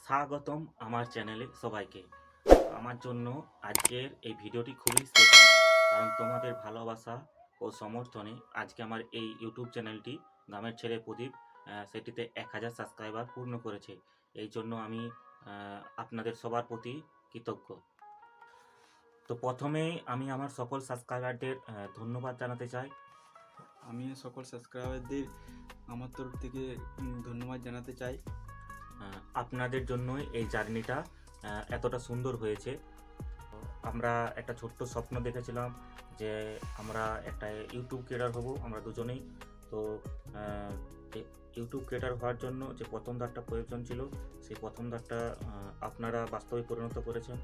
স্বাগতম আমার চ্যানেলে সবাইকে। আমার জন্য আজকের এই ভিডিওটি খুবই স্পেশাল, কারণ তোমাদের ভালোবাসা ও সমর্থনে আজকে আমার এই ইউটিউব চ্যানেলটি গ্রামের ছেলে প্রদীপ সেটিতে 1000 সাবস্ক্রাইবার পূর্ণ করেছে। এই জন্য আমি আপনাদের সবার প্রতি কৃতজ্ঞ। তো প্রথমেই আমি আমার সকল সাবস্ক্রাইবারদের ধন্যবাদ জানাতে চাই। আমি সকল সাবস্ক্রাইবারদের আমার তরফ থেকে ধন্যবাদ জানাতে চাই। আপনাদের জন্যই এই জার্নিটা এতটা সুন্দর হয়েছে। আমরা একটা ছোট্ট স্বপ্ন দেখেছিলাম যে আমরা একটা ইউটিউব ক্রিয়েটার হব, আমরা দুজনেই। তো ইউটিউব ক্রিয়েটার হওয়ার জন্য যে প্রথম ধাপটা প্রয়োজন ছিল, সেই প্রথম ধাপটা আপনারা বাস্তবে পরিণত করেছেন।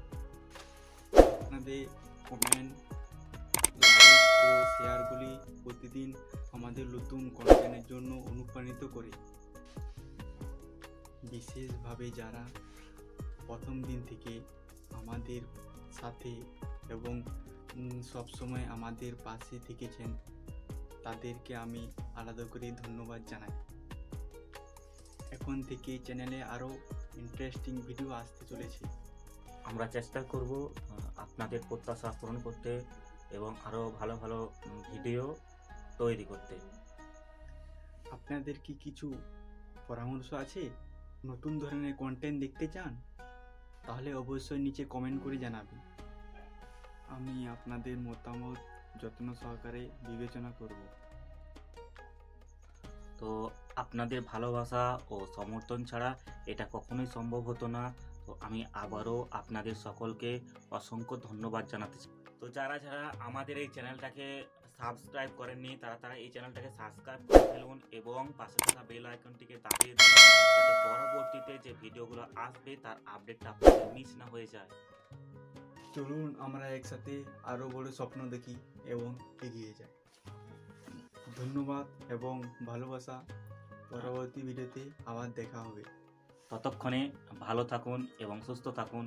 আপনাদের কমেন্ট, লাইক ও শেয়ারগুলি প্রতিদিন আমাদের নতুন কন্টেন্টের জন্য অনুপ্রাণিত করে। বিশেষভাবে যারা প্রথম দিন থেকে আমাদের সাথে এবং সবসময় আমাদের পাশে থেকেছেন, তাদেরকে আমি আলাদা করে ধন্যবাদ জানাই। এখন থেকে চ্যানেলে আরও ইন্টারেস্টিং ভিডিও আসতে চলেছে। আমরা চেষ্টা করব আপনাদের প্রত্যাশা পূরণ করতে এবং আরও ভালো ভালো ভিডিও তৈরি করতে। আপনাদের কি কিছু পরামর্শ আছে? নতুন ধরনের কন্টেন্ট দেখতে চান? তাহলে অবশ্যই নিচে কমেন্ট করে জানাবেন। আমি আপনাদের মতামত যত্ন সহকারে বিবেচনা করব। তো আপনাদের ভালোবাসা ও সমর্থন ছাড়া এটা কখনোই সম্ভব হতো না। তো আমি আবারও আপনাদের সকলকে অসংখ্য ধন্যবাদ জানাতে চাই। তো যারা যারা আমাদের এই চ্যানেলটাকে সাবস্ক্রাইব করেননি, তারা এই চ্যানেলটাকে সাবস্ক্রাইব করে ফেলুন এবং পাশে থাকা বেল আইকনটিকে দাবিয়ে দিন, যাতে পরবর্তীতে যে ভিডিওগুলো আসবে তার আপডেটটা আপনাদের মিস না হয়ে যায়। চলুন আমরা একসাথে আরও বড় স্বপ্ন দেখি এবং এগিয়ে যাই। ধন্যবাদ এবং ভালোবাসা। পরবর্তী ভিডিওতে আবার দেখা হবে। ততক্ষণে ভালো থাকুন এবং সুস্থ থাকুন।